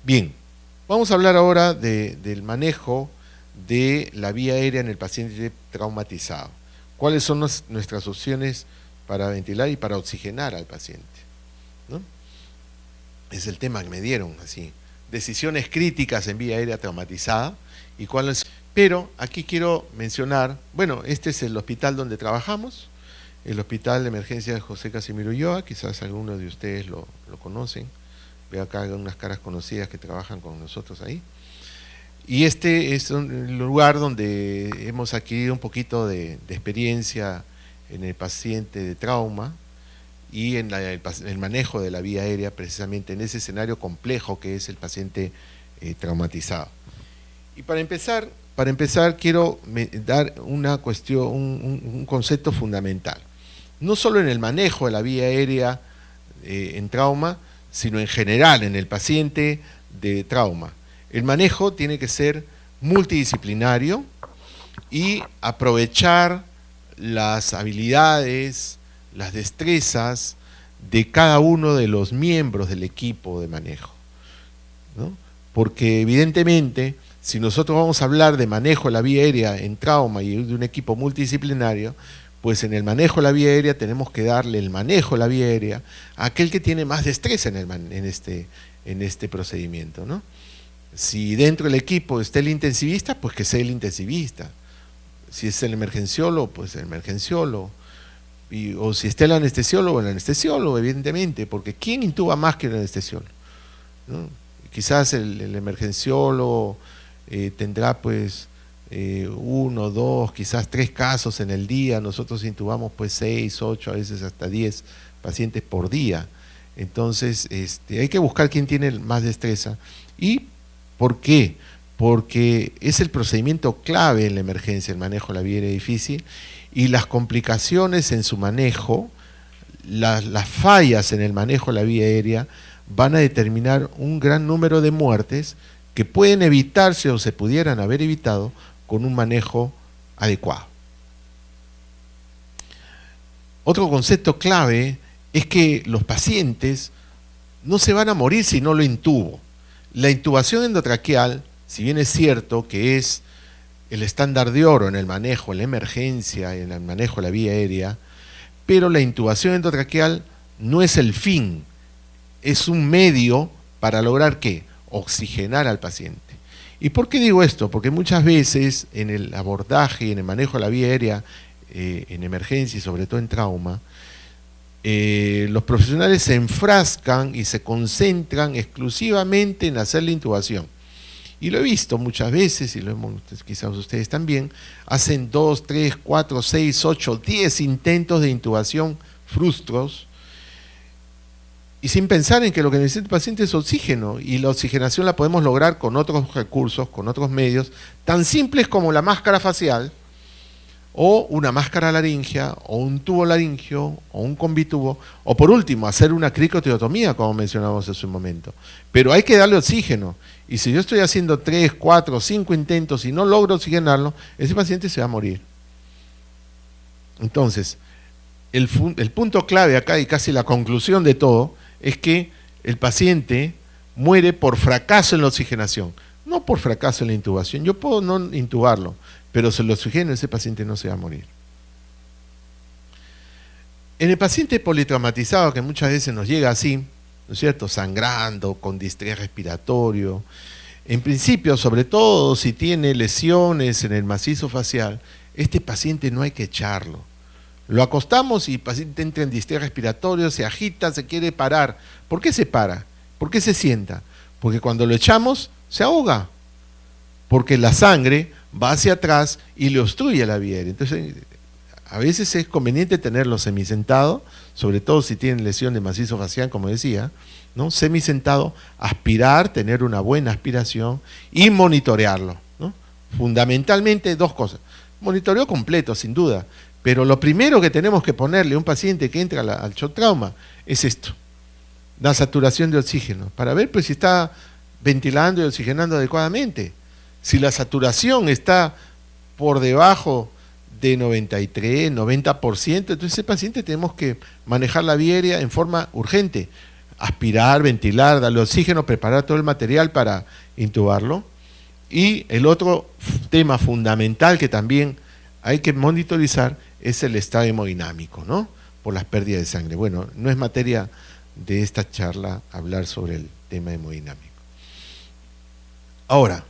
Bien, vamos a hablar ahora del manejo de la vía aérea en el paciente traumatizado. ¿Cuáles son nuestras opciones para ventilar y para oxigenar al paciente? ¿No? Es el tema que me dieron, así. Decisiones críticas en vía aérea traumatizada y cuáles. Pero aquí quiero mencionar, bueno, este es el hospital donde trabajamos, el Hospital de Emergencia de José Casimiro Ulloa, quizás algunos de ustedes lo conocen. Veo acá algunas caras conocidas que trabajan con nosotros ahí. Y este es un lugar donde hemos adquirido un poquito de experiencia en el paciente de trauma y en el manejo de la vía aérea, precisamente en ese escenario complejo que es el paciente traumatizado. Y para empezar quiero dar una cuestión, un concepto fundamental. No solo en el manejo de la vía aérea en trauma, sino en general en el paciente de trauma. El manejo tiene que ser multidisciplinario y aprovechar las habilidades, las destrezas de cada uno de los miembros del equipo de manejo, ¿no? Porque evidentemente, si nosotros vamos a hablar de manejo de la vía aérea en trauma y de un equipo multidisciplinario, pues en el manejo de la vía aérea tenemos que darle el manejo de la vía aérea a aquel que tiene más destreza en este procedimiento, ¿no? Si dentro del equipo está el intensivista, pues que sea el intensivista. Si es el emergenciólogo, pues el emergenciólogo. O si está el anestesiólogo, evidentemente, porque ¿quién intuba más que el anestesiólogo? ¿No? Quizás el emergenciólogo tendrá pues 1, 2, quizás 3 casos en el día. Nosotros intubamos pues 6, 8, a veces hasta 10 pacientes por día. Entonces hay que buscar quién tiene más destreza. ¿Y por qué? Porque es el procedimiento clave en la emergencia, el manejo de la vía aérea difícil, y las complicaciones en su manejo, las fallas en el manejo de la vía aérea van a determinar un gran número de muertes que pueden evitarse o se pudieran haber evitado con un manejo adecuado. Otro concepto clave es que los pacientes no se van a morir si no lo intubo. La intubación endotraqueal, si bien es cierto que es el estándar de oro en el manejo, en la emergencia, en el manejo de la vía aérea, pero la intubación endotraqueal no es el fin, es un medio para lograr ¿qué? Oxigenar al paciente. ¿Y por qué digo esto? Porque muchas veces en el abordaje y en el manejo de la vía aérea en emergencia y sobre todo en trauma, los profesionales se enfrascan y se concentran exclusivamente en hacer la intubación. Y lo he visto muchas veces, y lo hemos, quizás ustedes también, hacen 2, 3, 4, 6, 8, 10 intentos de intubación frustros, y sin pensar en que lo que necesita el paciente es oxígeno, y la oxigenación la podemos lograr con otros recursos, con otros medios, tan simples como la máscara facial, o una máscara laringea, o un tubo laringio, o un combitubo, o por último, hacer una cricotilotomía, como mencionamos hace un momento. Pero hay que darle oxígeno, y si yo estoy haciendo 3, 4, 5 intentos y no logro oxigenarlo, ese paciente se va a morir. Entonces, el punto clave acá, y casi la conclusión de todo, es que el paciente muere por fracaso en la oxigenación, no por fracaso en la intubación. Yo puedo no intubarlo, pero si lo oxigeno, ese paciente no se va a morir. En el paciente politraumatizado, que muchas veces nos llega así, ¿no es cierto?, sangrando, con distrés respiratorio, en principio, sobre todo si tiene lesiones en el macizo facial, este paciente no hay que echarlo. Lo acostamos y el paciente entra en distrés respiratorio, se agita, se quiere parar. ¿Por qué se para? ¿Por qué se sienta? Porque cuando lo echamos, se ahoga. Porque la sangre va hacia atrás y le obstruye la vía aérea. Entonces, a veces es conveniente tenerlo semisentado, sobre todo si tienen lesión de macizo facial, como decía, ¿no? Semisentado, aspirar, tener una buena aspiración y monitorearlo, ¿no? Fundamentalmente 2 cosas. Monitoreo completo, sin duda, pero lo primero que tenemos que ponerle a un paciente que entra al shock trauma es esto, la saturación de oxígeno, para ver pues si está ventilando y oxigenando adecuadamente. Si la saturación está por debajo de 93, 90%, entonces ese paciente tenemos que manejar la vía aérea en forma urgente. aspirar, ventilar, darle oxígeno, preparar todo el material para intubarlo. Y el otro tema fundamental que también hay que monitorizar es el estado hemodinámico, ¿no? Por las pérdidas de sangre. Bueno, no es materia de esta charla hablar sobre el tema hemodinámico. Ahora,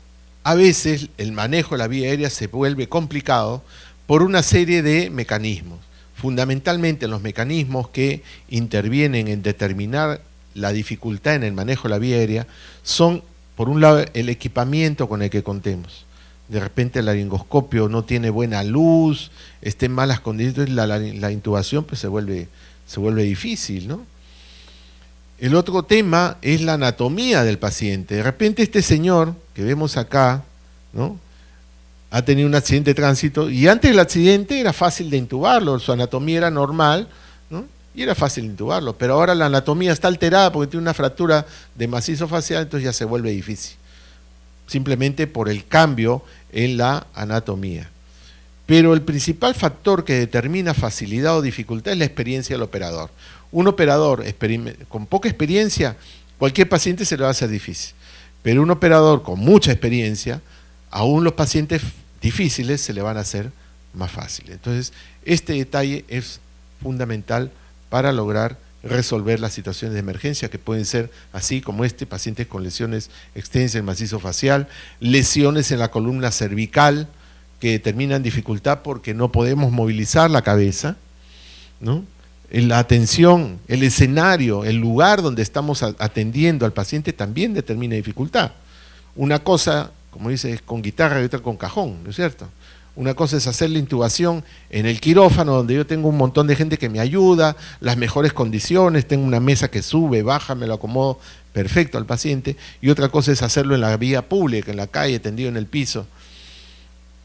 a veces el manejo de la vía aérea se vuelve complicado por una serie de mecanismos. Fundamentalmente los mecanismos que intervienen en determinar la dificultad en el manejo de la vía aérea son, por un lado, el equipamiento con el que contemos. De repente el laringoscopio no tiene buena luz, está en malas condiciones, la intubación pues se vuelve difícil, ¿no? El otro tema es la anatomía del paciente. De repente este señor que vemos acá, ¿no?, ha tenido un accidente de tránsito y antes del accidente era fácil de intubarlo, su anatomía era normal, ¿no?, y era fácil de intubarlo, pero ahora la anatomía está alterada porque tiene una fractura de macizo facial, entonces ya se vuelve difícil, simplemente por el cambio en la anatomía. Pero el principal factor que determina facilidad o dificultad es la experiencia del operador. Un operador con poca experiencia, cualquier paciente se le va a hacer difícil, pero un operador con mucha experiencia, aún los pacientes difíciles se le van a hacer más fáciles. Entonces, este detalle es fundamental para lograr resolver las situaciones de emergencia que pueden ser así como pacientes con lesiones extensas en macizo facial, lesiones en la columna cervical que determinan dificultad porque no podemos movilizar la cabeza, ¿no? La atención, el escenario, el lugar donde estamos atendiendo al paciente también determina dificultad. Una cosa, como dice, es con guitarra y otra con cajón, ¿no es cierto? Una cosa es hacer la intubación en el quirófano, donde yo tengo un montón de gente que me ayuda, las mejores condiciones, tengo una mesa que sube, baja, me lo acomodo perfecto al paciente, y otra cosa es hacerlo en la vía pública, en la calle, tendido en el piso.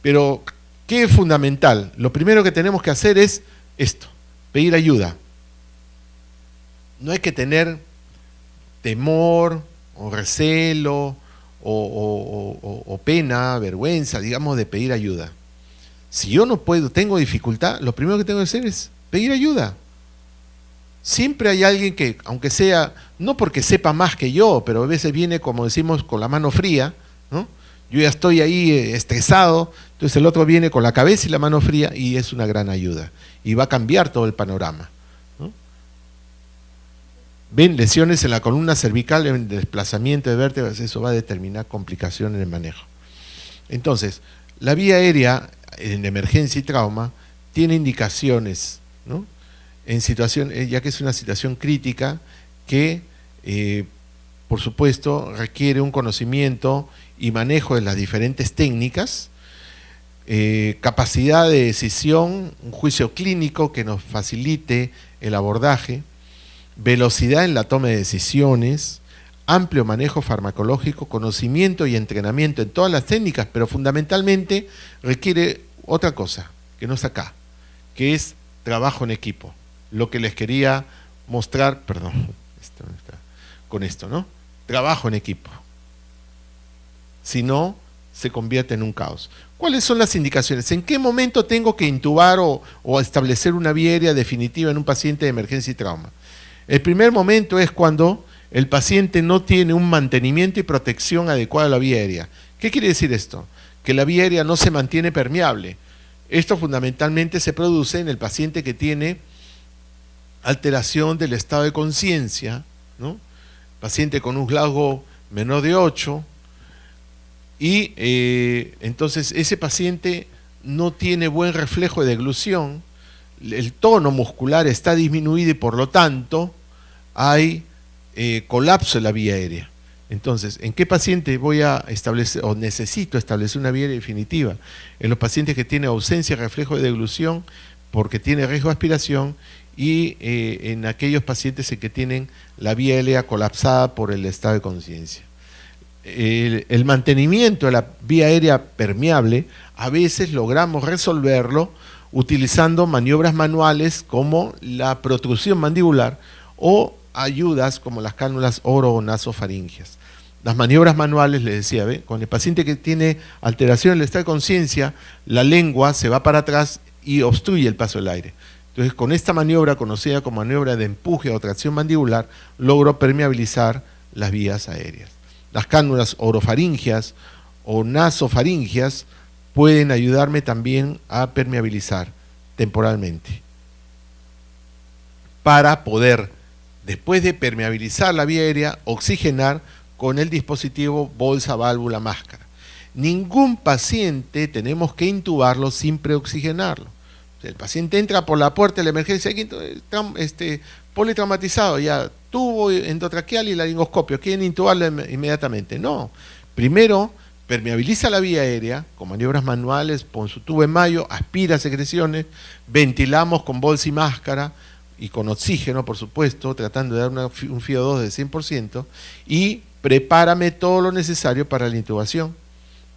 Pero, ¿qué es fundamental? Lo primero que tenemos que hacer es esto, pedir ayuda. No hay que tener temor o recelo o pena, vergüenza, digamos, de pedir ayuda. Si yo no puedo, tengo dificultad, lo primero que tengo que hacer es pedir ayuda. Siempre hay alguien que, aunque sea, no porque sepa más que yo, pero a veces viene, como decimos, con la mano fría, ¿no? Yo ya estoy ahí estresado, entonces el otro viene con la cabeza y la mano fría y es una gran ayuda. Y va a cambiar todo el panorama, ¿no? Ven, lesiones en la columna cervical, en desplazamiento de vértebras, eso va a determinar complicaciones en el manejo. Entonces, la vía aérea en emergencia y trauma tiene indicaciones, ¿no?, en situación, ya que es una situación crítica que, por supuesto, requiere un conocimiento y manejo de las diferentes técnicas, capacidad de decisión, un juicio clínico que nos facilite el abordaje, velocidad en la toma de decisiones, amplio manejo farmacológico, conocimiento y entrenamiento en todas las técnicas, pero fundamentalmente requiere otra cosa, que no está acá, que es trabajo en equipo. Lo que les quería mostrar, perdón, con esto, ¿no? Trabajo en equipo. Si no, se convierte en un caos. ¿Cuáles son las indicaciones? ¿En qué momento tengo que intubar o establecer una vía aérea definitiva en un paciente de emergencia y trauma? El primer momento es cuando el paciente no tiene un mantenimiento y protección adecuada a la vía aérea. ¿Qué quiere decir esto? Que la vía aérea no se mantiene permeable. Esto fundamentalmente se produce en el paciente que tiene alteración del estado de conciencia, ¿no? Paciente con un Glasgow menor de 8, y entonces ese paciente no tiene buen reflejo de deglución, el tono muscular está disminuido y por lo tanto hay colapso de la vía aérea. Entonces, ¿en qué paciente voy a establecer o necesito establecer una vía aérea definitiva? En los pacientes que tienen ausencia de reflejo de deglución porque tiene riesgo de aspiración y en aquellos pacientes en que tienen la vía aérea colapsada por el estado de conciencia. El mantenimiento de la vía aérea permeable a veces logramos resolverlo utilizando maniobras manuales como la protrusión mandibular o ayudas como las cánulas oro o nasofaringias. Las maniobras manuales, les decía, ¿ve? Con el paciente que tiene alteración en el estado de conciencia, la lengua se va para atrás y obstruye el paso del aire. Entonces, con esta maniobra, conocida como maniobra de empuje o tracción mandibular, logro permeabilizar las vías aéreas. Las cánulas orofaringeas o nasofaringeas pueden ayudarme también a permeabilizar temporalmente, para poder, después de permeabilizar la vía aérea, oxigenar con el dispositivo bolsa, válvula, máscara. Ningún paciente tenemos que intubarlo sin preoxigenarlo. O sea, el paciente entra por la puerta de la emergencia, politraumatizado, ya tubo endotraqueal y laringoscopio, quieren intubarlo inmediatamente. No, primero permeabiliza la vía aérea con maniobras manuales, pon su tubo en mayo, aspira secreciones, ventilamos con bolsa y máscara y con oxígeno, por supuesto, tratando de dar un FiO2 de 100%, y prepárame todo lo necesario para la intubación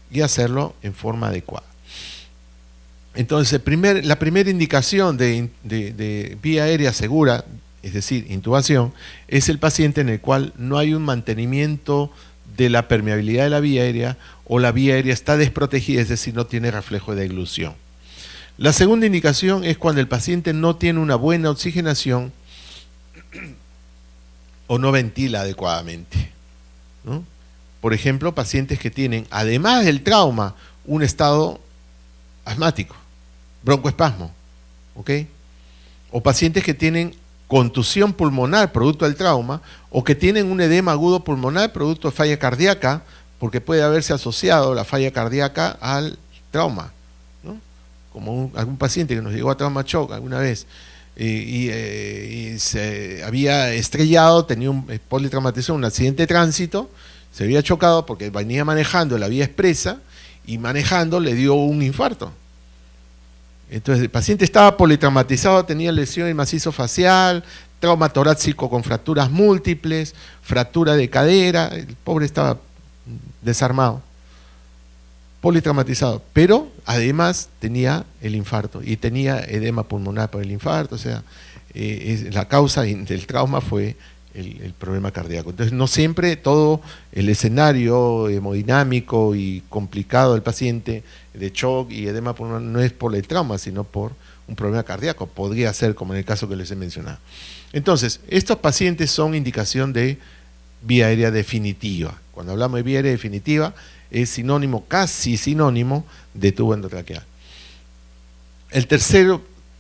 y hacerlo en forma adecuada. Entonces, la primera indicación de vía aérea segura, es decir, intubación, es el paciente en el cual no hay un mantenimiento de la permeabilidad de la vía aérea o la vía aérea está desprotegida, es decir, no tiene reflejo de eglusión. La segunda indicación es cuando el paciente no tiene una buena oxigenación o no ventila adecuadamente, ¿no? Por ejemplo, pacientes que tienen, además del trauma, un estado asmático, broncoespasmo, ¿ok? O pacientes que tienen contusión pulmonar producto del trauma, o que tienen un edema agudo pulmonar producto de falla cardíaca, porque puede haberse asociado la falla cardíaca al trauma, ¿no? Como algún paciente que nos llegó a trauma shock alguna vez, y se había estrellado, tenía un politraumatización, un accidente de tránsito, se había chocado porque venía manejando la vía expresa y manejando le dio un infarto. Entonces el paciente estaba politraumatizado, tenía lesión del macizo facial, trauma torácico con fracturas múltiples, fractura de cadera, el pobre estaba desarmado, politraumatizado, pero además tenía el infarto y tenía edema pulmonar por el infarto, o sea, la causa del trauma fue el problema cardíaco. Entonces no siempre todo el escenario hemodinámico y complicado del paciente de shock y edema pulmonar no es por el trauma, sino por un problema cardíaco, podría ser como en el caso que les he mencionado. Entonces, estos pacientes son indicación de vía aérea definitiva. Cuando hablamos de vía aérea definitiva, es sinónimo, casi sinónimo, de tubo endotraqueal. El tercer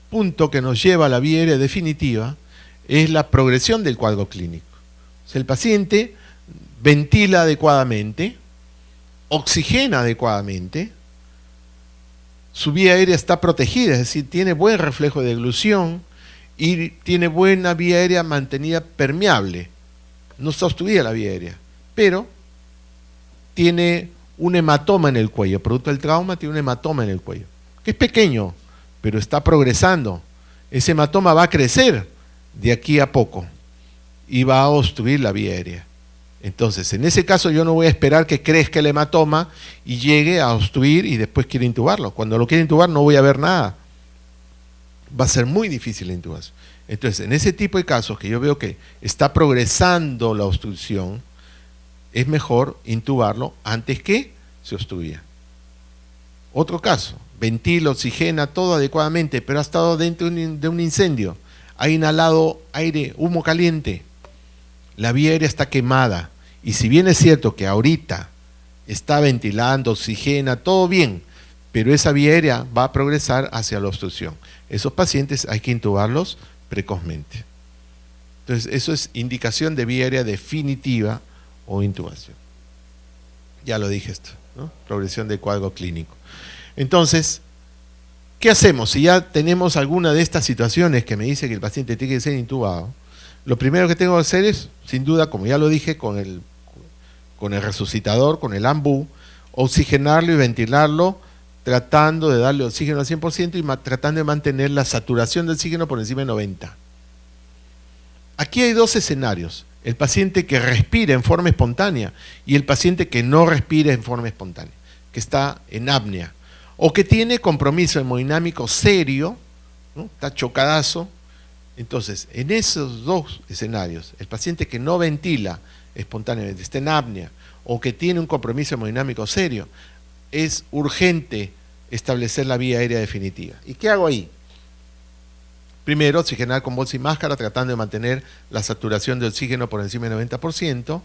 punto que nos lleva a la vía aérea definitiva es la progresión del cuadro clínico. O sea, el paciente ventila adecuadamente, oxigena adecuadamente, su vía aérea está protegida, es decir, tiene buen reflejo de eglusión y tiene buena vía aérea mantenida permeable. No está obstruida la vía aérea, pero tiene un hematoma en el cuello, producto del trauma tiene un hematoma en el cuello, que es pequeño, pero está progresando. Ese hematoma va a crecer de aquí a poco y va a obstruir la vía aérea. Entonces, en ese caso yo no voy a esperar que crezca el hematoma y llegue a obstruir y después quiero intubarlo. Cuando lo quiero intubar no voy a ver nada. Va a ser muy difícil la intubación. Entonces, en ese tipo de casos que yo veo que está progresando la obstrucción, es mejor intubarlo antes que se obstruya. Otro caso, ventila, oxigena, todo adecuadamente, pero ha estado dentro de un incendio, ha inhalado aire, humo caliente, la vía aérea está quemada, y si bien es cierto que ahorita está ventilando, oxigena, todo bien, pero esa vía aérea va a progresar hacia la obstrucción. Esos pacientes hay que intubarlos precozmente. Entonces, eso es indicación de vía aérea definitiva o intubación. Ya lo dije esto, ¿no? Progresión del cuadro clínico. Entonces, ¿qué hacemos? Si ya tenemos alguna de estas situaciones que me dice que el paciente tiene que ser intubado, lo primero que tengo que hacer es, sin duda, como ya lo dije, con el resucitador, con el AMBU, oxigenarlo y ventilarlo, tratando de darle oxígeno al 100% y tratando de mantener la saturación de oxígeno por encima de 90. Aquí hay dos escenarios, el paciente que respira en forma espontánea y el paciente que no respira en forma espontánea, que está en apnea, o que tiene compromiso hemodinámico serio, ¿no? Está chocadazo. Entonces, en esos dos escenarios, el paciente que no ventila espontáneamente, está en apnea, o que tiene un compromiso hemodinámico serio, es urgente establecer la vía aérea definitiva. ¿Y qué hago ahí? Primero, oxigenar con bolsa y máscara, tratando de mantener la saturación de oxígeno por encima del 90%.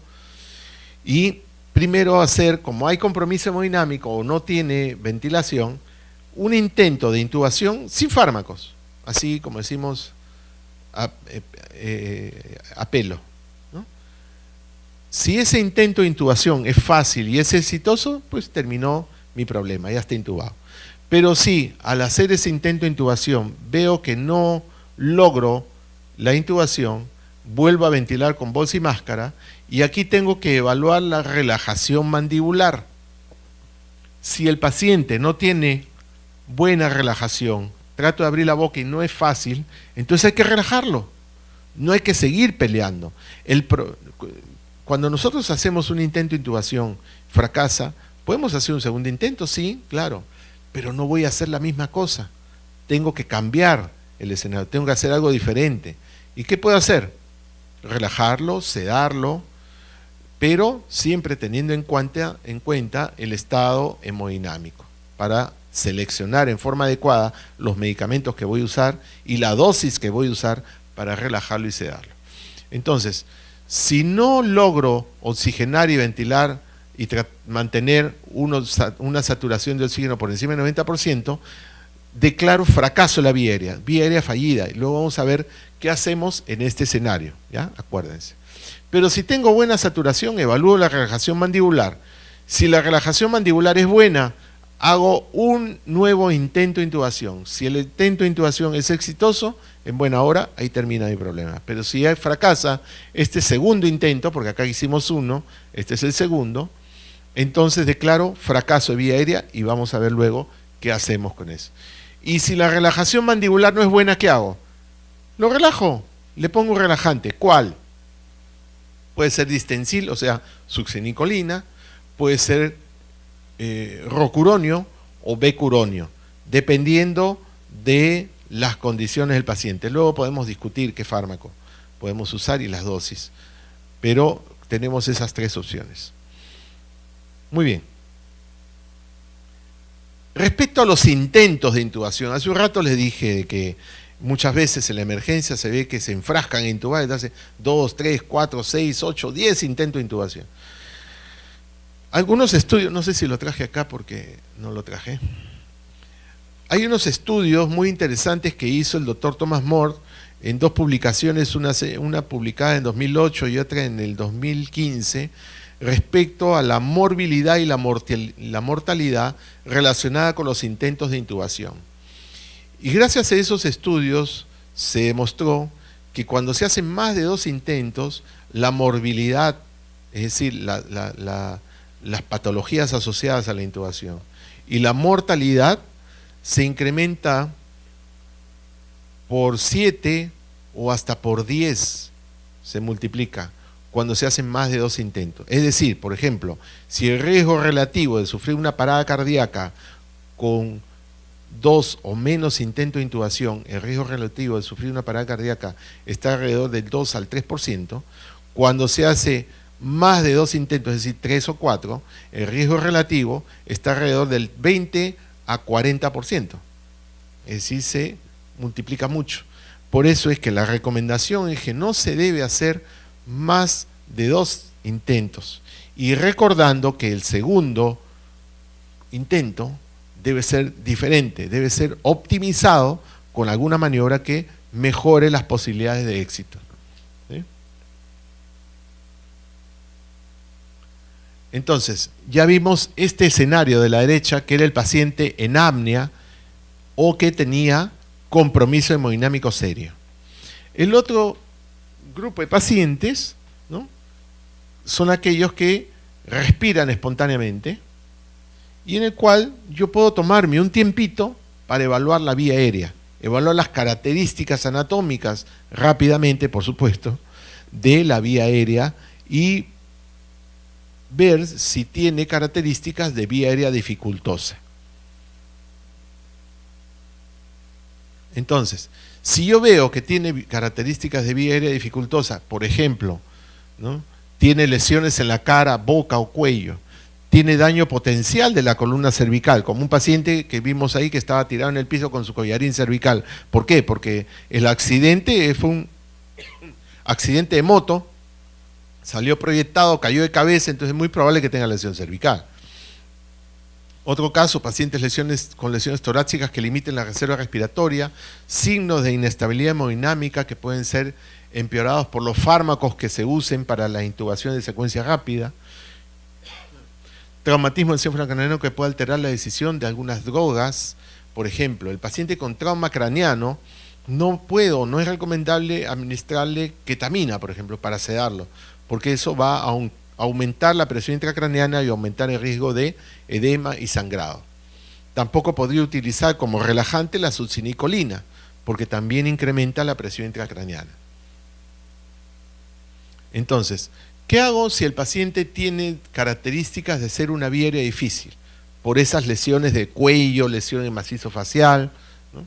Y primero hacer, como hay compromiso hemodinámico o no tiene ventilación, un intento de intubación sin fármacos, así como decimos a pelo, ¿no? Si ese intento de intubación es fácil y es exitoso, pues terminó mi problema, ya está intubado. Pero si al hacer ese intento de intubación veo que no logro la intubación, vuelvo a ventilar con bolsa y máscara, y aquí tengo que evaluar la relajación mandibular. Si el paciente no tiene buena relajación, trato de abrir la boca y no es fácil, entonces hay que relajarlo. No hay que seguir peleando. Cuando nosotros hacemos un intento de intubación, fracasa, ¿podemos hacer un segundo intento? Sí, claro, pero no voy a hacer la misma cosa. Tengo que cambiar el escenario, tengo que hacer algo diferente. ¿Y qué puedo hacer? Relajarlo, sedarlo, pero siempre teniendo en cuenta el estado hemodinámico para seleccionar en forma adecuada los medicamentos que voy a usar y la dosis que voy a usar para relajarlo y sedarlo. Entonces, si no logro oxigenar y ventilar y mantener una saturación de oxígeno por encima del 90%, declaro fracaso de la vía aérea fallida, y luego vamos a ver qué hacemos en este escenario, ¿ya? Acuérdense. Pero si tengo buena saturación, evalúo la relajación mandibular. Si la relajación mandibular es buena, hago un nuevo intento de intubación. Si el intento de intubación es exitoso, en buena hora, ahí termina mi problema. Pero si fracasa este segundo intento, porque acá hicimos uno, este es el segundo, entonces declaro fracaso de vía aérea y vamos a ver luego qué hacemos con eso. Y si la relajación mandibular no es buena, ¿qué hago? Lo relajo, le pongo un relajante. ¿Cuál? Puede ser distensil, o sea, succinicolina, puede ser rocuronio o becuronio, dependiendo de las condiciones del paciente. Luego podemos discutir qué fármaco podemos usar y las dosis, pero tenemos esas tres opciones. Muy bien. Respecto a los intentos de intubación, hace un rato les dije que muchas veces en la emergencia se ve que se enfrascan en intubar, entonces 2, 3, 4, 6, 8, 10 intentos de intubación. Algunos estudios, no sé si lo traje acá porque no lo traje. Hay unos estudios muy interesantes que hizo el doctor Thomas More en dos publicaciones, una publicada en 2008 y otra en el 2015, respecto a la morbilidad y la mortalidad relacionada con los intentos de intubación. Y gracias a esos estudios se demostró que cuando se hacen más de 2 intentos, la morbilidad, es decir, las patologías asociadas a la intubación, y la mortalidad se incrementa por 7 o hasta por 10, se multiplica cuando se hacen más de 2 intentos. Es decir, por ejemplo, si el riesgo relativo de sufrir una parada cardíaca con 2 o menos intentos de intubación, el riesgo relativo de sufrir una parada cardíaca está alrededor del 2 al 3%, cuando se hace más de 2 intentos, es decir, 3 o 4, el riesgo relativo está alrededor del 20 a 40%. Es decir, se multiplica mucho. Por eso es que la recomendación es que no se debe hacer más de 2 intentos. Y recordando que el segundo intento debe ser diferente, debe ser optimizado con alguna maniobra que mejore las posibilidades de éxito. ¿Sí? Entonces, ya vimos este escenario de la derecha, que era el paciente en apnea o que tenía compromiso hemodinámico serio. El otro grupo de pacientes, ¿no?, son aquellos que respiran espontáneamente y en el cual yo puedo tomarme un tiempito para evaluar la vía aérea, evaluar las características anatómicas rápidamente, por supuesto, de la vía aérea y ver si tiene características de vía aérea dificultosa. Entonces, si yo veo que tiene características de vía aérea dificultosa, por ejemplo, ¿no?, tiene lesiones en la cara, boca o cuello, tiene daño potencial de la columna cervical, como un paciente que vimos ahí que estaba tirado en el piso con su collarín cervical. ¿Por qué? Porque el accidente fue un accidente de moto, salió proyectado, cayó de cabeza, entonces es muy probable que tenga lesión cervical. Otro caso, pacientes con lesiones torácicas que limiten la reserva respiratoria, signos de inestabilidad hemodinámica que pueden ser empeorados por los fármacos que se usen para la intubación de secuencia rápida, traumatismo encefalocraniano que puede alterar la decisión de algunas drogas. Por ejemplo, el paciente con trauma craneano no es recomendable administrarle ketamina, por ejemplo, para sedarlo, porque eso va a aumentar la presión intracraneana y aumentar el riesgo de edema y sangrado. Tampoco podría utilizar como relajante la succinicolina, porque también incrementa la presión intracraneana. Entonces, ¿qué hago si el paciente tiene características de ser una vía aérea difícil? Por esas lesiones de cuello, lesiones de macizo facial, ¿no?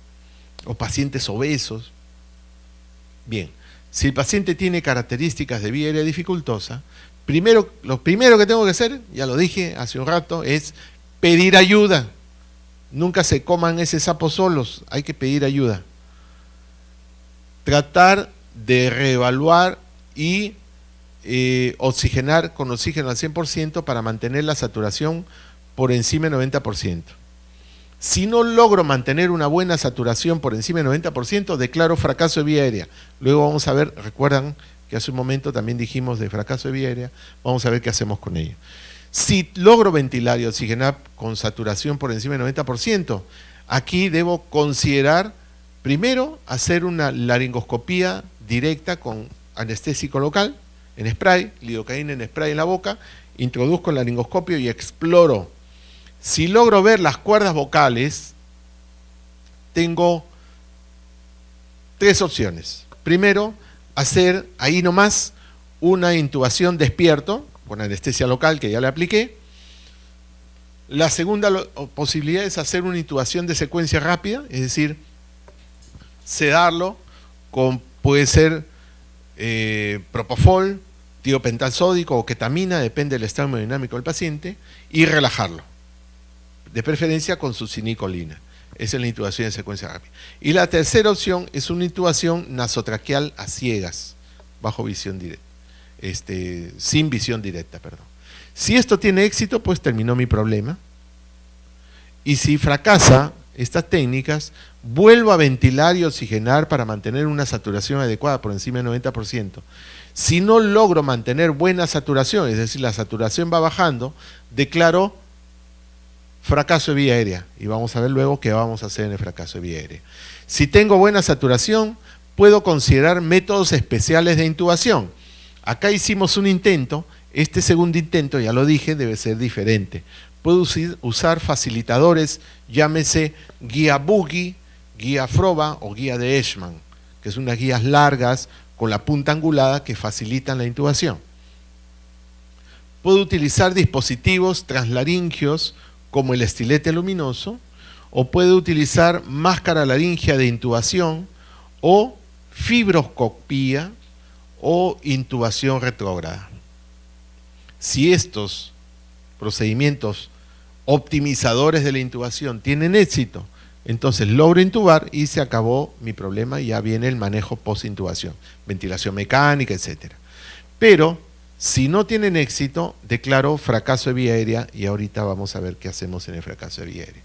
O pacientes obesos. Bien, si el paciente tiene características de vía aérea dificultosa, lo primero que tengo que hacer, ya lo dije hace un rato, es pedir ayuda. Nunca se coman ese sapo solos, hay que pedir ayuda. Tratar de reevaluar y oxigenar con oxígeno al 100% para mantener la saturación por encima del 90%. Si no logro mantener una buena saturación por encima del 90%, declaro fracaso de vía aérea. Luego vamos a ver, recuerdan que hace un momento también dijimos de fracaso de vía aérea, vamos a ver qué hacemos con ello. Si logro ventilar y oxigenar con saturación por encima del 90%, aquí debo considerar, primero, hacer una laringoscopía directa con anestésico local, en spray, lidocaína en spray en la boca, introduzco el laringoscopio y exploro. Si logro ver las cuerdas vocales, tengo tres opciones. Primero, hacer ahí nomás una intubación despierto, con anestesia local que ya le apliqué. La segunda posibilidad es hacer una intubación de secuencia rápida, es decir, sedarlo con, puede ser propofol, tiopental sódico o ketamina, depende del estado hemodinámico del paciente, y relajarlo, de preferencia con succinicolina. Esa es la intubación de secuencia rápida. Y la tercera opción es una intubación nasotraqueal a ciegas, bajo visión directa, sin visión directa, perdón. Si esto tiene éxito, pues terminó mi problema. Y si fracasa estas técnicas, vuelvo a ventilar y oxigenar para mantener una saturación adecuada por encima del 90%. Si no logro mantener buena saturación, es decir, la saturación va bajando, declaro fracaso de vía aérea. Y vamos a ver luego qué vamos a hacer en el fracaso de vía aérea. Si tengo buena saturación, puedo considerar métodos especiales de intubación. Acá hicimos un intento, este segundo intento, ya lo dije, debe ser diferente. Puedo usar facilitadores, llámese guía Buggy, guía Froba o guía de Eschmann, que son unas guías largas con la punta angulada que facilitan la intubación. Puedo utilizar dispositivos translaringios como el estilete luminoso, o puedo utilizar máscara laringea de intubación o fibroscopía o intubación retrógrada. Si estos procedimientos optimizadores de la intubación tienen éxito, entonces logro intubar y se acabó mi problema y ya viene el manejo post-intubación, ventilación mecánica, etc. Pero si no tienen éxito, declaro fracaso de vía aérea y ahorita vamos a ver qué hacemos en el fracaso de vía aérea.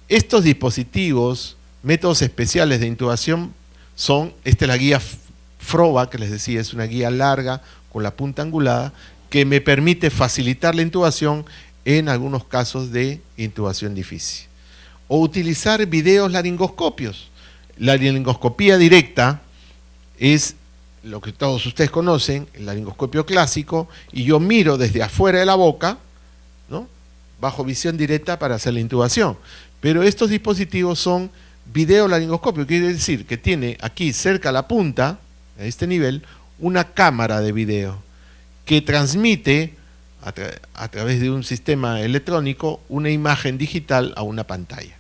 Estos dispositivos, métodos especiales de intubación son, esta es la guía Froba, que les decía, es una guía larga con la punta angulada que me permite facilitar la intubación en algunos casos de intubación difícil. O utilizar videos laringoscopios. La laringoscopía directa es lo que todos ustedes conocen, el laringoscopio clásico, y yo miro desde afuera de la boca, ¿no?, bajo visión directa para hacer la intubación. Pero estos dispositivos son videolaringoscopio, quiere decir que tiene aquí cerca a la punta, a este nivel, una cámara de video que transmite a través de un sistema electrónico una imagen digital a una pantalla.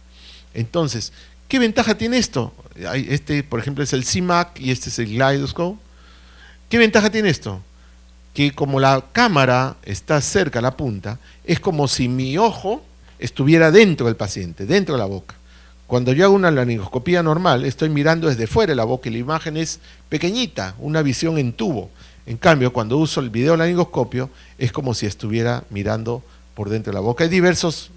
Entonces, ¿qué ventaja tiene esto? Este, por ejemplo, es el CIMAC y este es el Gyroscope. ¿Qué ventaja tiene esto? que como la cámara está cerca a la punta, es como si mi ojo estuviera dentro del paciente, dentro de la boca. Cuando yo hago una laringoscopía normal, estoy mirando desde fuera de la boca y la imagen es pequeñita, una visión en tubo. En cambio, cuando uso el videolaringoscopio, es como si estuviera mirando por dentro de la boca. Hay diversos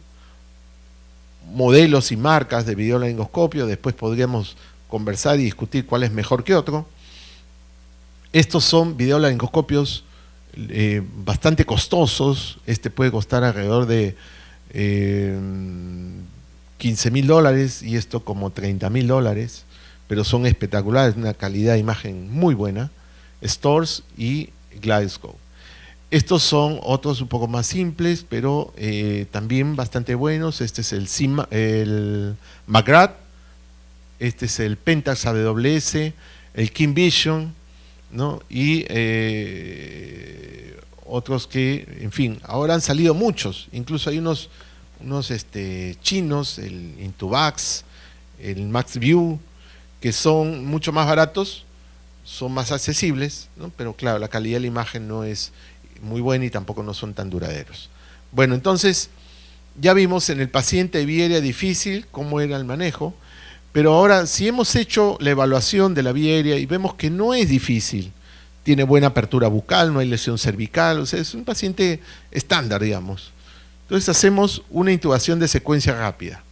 modelos y marcas de videolaringoscopio, después podríamos conversar y discutir cuál es mejor que otro. Estos son videolaringoscopios bastante costosos. Este puede costar alrededor de $15.000 y esto como $30.000, pero son espectaculares, una calidad de imagen muy buena. Storz y Glasgow. Estos son otros un poco más simples, pero también bastante buenos. Este es el McGrath, este es el Pentax AWS, el King Vision, ¿no? Y otros que, en fin, ahora han salido muchos, incluso hay unos chinos, el Intuvax, el MaxView, que son mucho más baratos, son más accesibles, ¿no? Pero claro, la calidad de la imagen no es muy buena y tampoco no son tan duraderos. Bueno, entonces ya vimos en el paciente de vía aérea difícil cómo era el manejo, pero ahora si hemos hecho la evaluación de la vía aérea y vemos que no es difícil, tiene buena apertura bucal, no hay lesión cervical, o sea, es un paciente estándar, digamos. Entonces hacemos una intubación de secuencia rápida.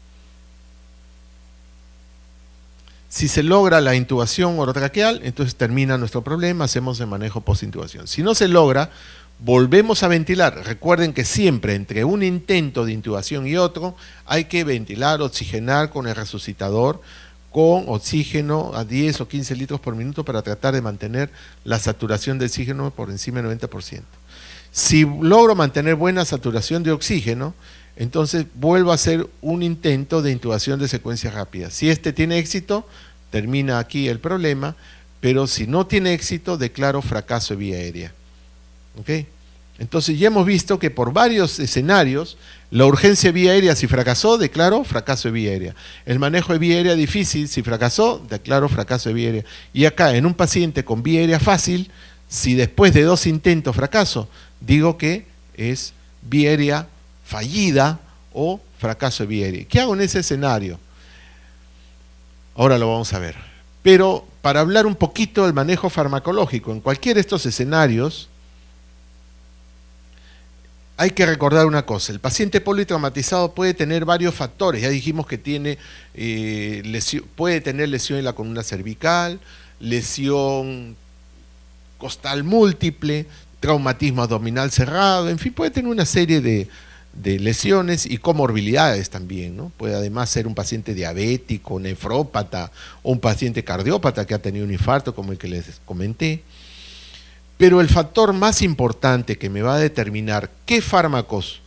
Si se logra la intubación orotraqueal, entonces termina nuestro problema, hacemos el manejo post-intubación. Si no se logra, volvemos a ventilar. Recuerden que siempre entre un intento de intubación y otro hay que ventilar, oxigenar con el resucitador, con oxígeno a 10 o 15 litros por minuto para tratar de mantener la saturación de oxígeno por encima del 90%. Si logro mantener buena saturación de oxígeno, entonces vuelvo a hacer un intento de intubación de secuencia rápida. Si este tiene éxito, termina aquí el problema, pero si no tiene éxito, declaro fracaso de vía aérea. ¿Okay? Entonces ya hemos visto que por varios escenarios, la urgencia de vía aérea, si fracasó, declaro fracaso de vía aérea. El manejo de vía aérea difícil, si fracasó, declaro fracaso de vía aérea. Y acá, en un paciente con vía aérea fácil, si después de 2 intentos fracaso, digo que es vía aérea fallida o fracaso de vía aérea. ¿Qué hago en ese escenario? Ahora lo vamos a ver. Pero para hablar un poquito del manejo farmacológico, en cualquiera de estos escenarios, hay que recordar una cosa: el paciente politraumatizado puede tener varios factores. Ya dijimos que tiene puede tener lesión en la columna cervical, lesión costal múltiple, traumatismo abdominal cerrado, en fin, puede tener una serie de lesiones y comorbilidades también, ¿no? Puede además ser un paciente diabético, nefrópata o un paciente cardiópata que ha tenido un infarto como el que les comenté. Pero el factor más importante que me va a determinar qué fármacos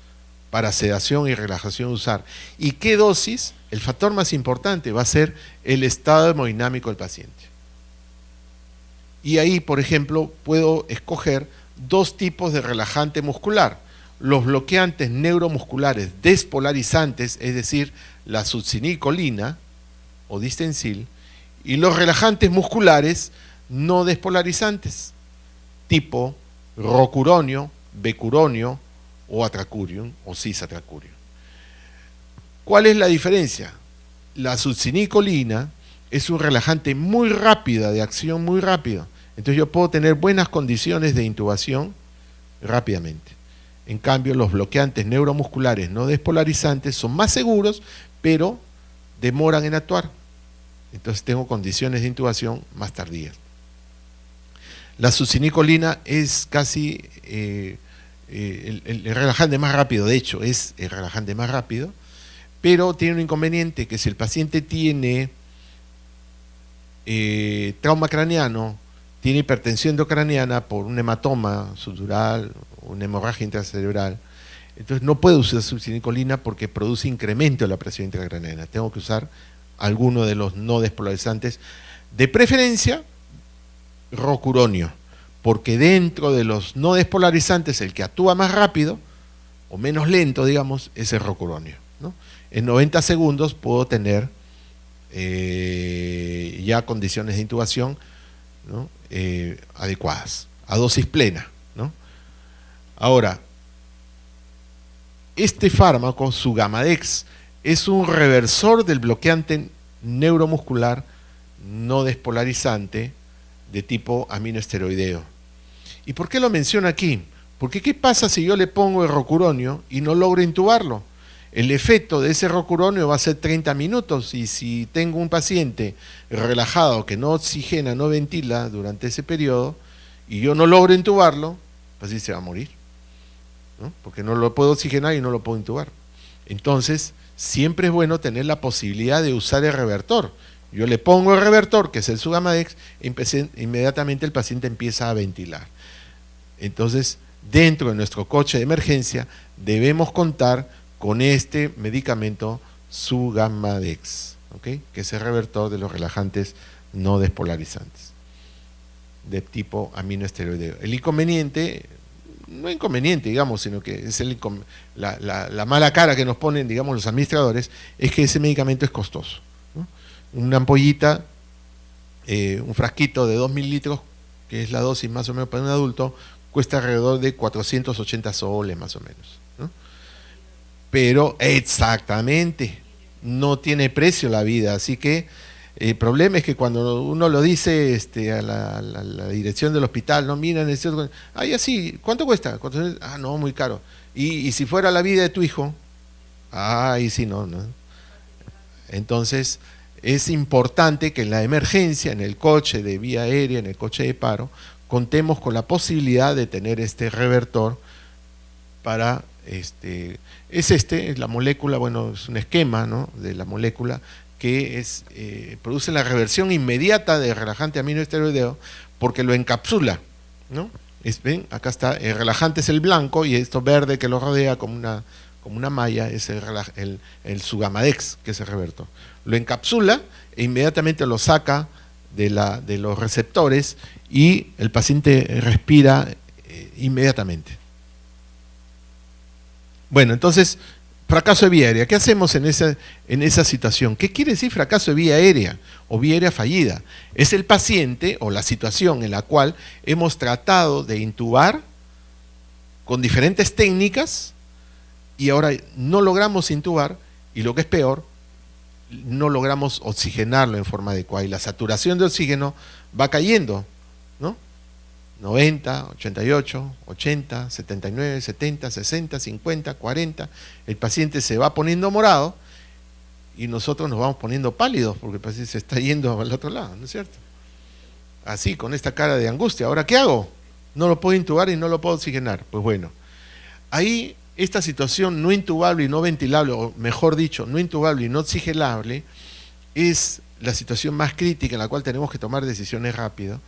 para sedación y relajación usar y qué dosis, el factor más importante va a ser el estado hemodinámico del paciente. Y ahí, por ejemplo, puedo escoger 2 tipos de relajante muscular: los bloqueantes neuromusculares despolarizantes, es decir, la succinicolina o distensil, y los relajantes musculares no despolarizantes, tipo rocuronio, becuronio o atracurium o cisatracurium. ¿Cuál es la diferencia? La succinicolina es un relajante muy rápida, de acción muy rápida. Entonces yo puedo tener buenas condiciones de intubación rápidamente. En cambio, los bloqueantes neuromusculares no despolarizantes son más seguros, pero demoran en actuar. Entonces tengo condiciones de intubación más tardías. La succinicolina es casi el relajante más rápido, de hecho es el relajante más rápido, pero tiene un inconveniente, que si el paciente tiene trauma craneano, tiene hipertensión endocraniana por un hematoma subdural, una hemorragia intracerebral, entonces no puedo usar succinicolina porque produce incremento de la presión intracraneana. Tengo que usar alguno de los no despolarizantes, de preferencia rocuronio, porque dentro de los no despolarizantes el que actúa más rápido o menos lento, digamos, es el rocuronio, ¿no? En 90 segundos puedo tener ya condiciones de intubación, ¿no? Adecuadas, a dosis plena, ¿no? Ahora, este fármaco, Sugamadex, es un reversor del bloqueante neuromuscular no despolarizante de tipo aminoesteroideo. ¿Y por qué lo menciono aquí? Porque ¿qué pasa si yo le pongo el rocuronio y no logro intubarlo? El efecto de ese rocuronio va a ser 30 minutos y si tengo un paciente relajado que no oxigena, no ventila durante ese periodo y yo no logro intubarlo, pues sí se va a morir, ¿no? Porque no lo puedo oxigenar y no lo puedo intubar. Entonces, siempre es bueno tener la posibilidad de usar el revertor. Yo le pongo el revertor, que es el Sugamadex, inmediatamente el paciente empieza a ventilar. Entonces, dentro de nuestro coche de emergencia, debemos contar con este medicamento Sugamadex, ¿okay? Que es el revertor de los relajantes no despolarizantes, de tipo aminoesteroideo. El inconveniente, no inconveniente, digamos, sino que es la mala cara que nos ponen, digamos, los administradores, es que ese medicamento es costoso, ¿no? Una ampollita, un frasquito de 2 mililitros, que es la dosis más o menos para un adulto, cuesta alrededor de 480 soles más o menos, ¿no? Pero exactamente, no tiene precio la vida, así que el problema es que cuando uno lo dice a la dirección del hospital, no miran, ay, así, ¿cuánto cuesta? Ah, no, muy caro. Y si fuera la vida de tu hijo, ay, sí, no. Entonces, es importante que en la emergencia, en el coche de vía aérea, en el coche de paro, contemos con la posibilidad de tener este revertor para, es la molécula, bueno, es un esquema, ¿no?, de la molécula que produce la reversión inmediata del relajante aminoesteroideo porque lo encapsula, ¿no? ¿Ven? Acá está, el relajante es el blanco y esto verde que lo rodea como una malla es el Sugamadex, que es el revertor. Lo encapsula e inmediatamente lo saca de los receptores y el paciente respira inmediatamente. Bueno, entonces, fracaso de vía aérea. ¿Qué hacemos en esa situación? ¿Qué quiere decir fracaso de vía aérea o vía aérea fallida? Es el paciente o la situación en la cual hemos tratado de intubar con diferentes técnicas y ahora no logramos intubar y lo que es peor, no logramos oxigenarlo en forma adecuada y la saturación de oxígeno va cayendo, ¿no? 90, 88, 80, 79, 70, 60, 50, 40, el paciente se va poniendo morado y nosotros nos vamos poniendo pálidos porque el paciente se está yendo al otro lado, ¿no es cierto? Así, con esta cara de angustia. ¿Ahora qué hago? No lo puedo intubar y no lo puedo oxigenar. Pues bueno, ahí esta situación no intubable y no ventilable, o mejor dicho, no intubable y no oxigenable, es la situación más crítica en la cual tenemos que tomar decisiones rápido,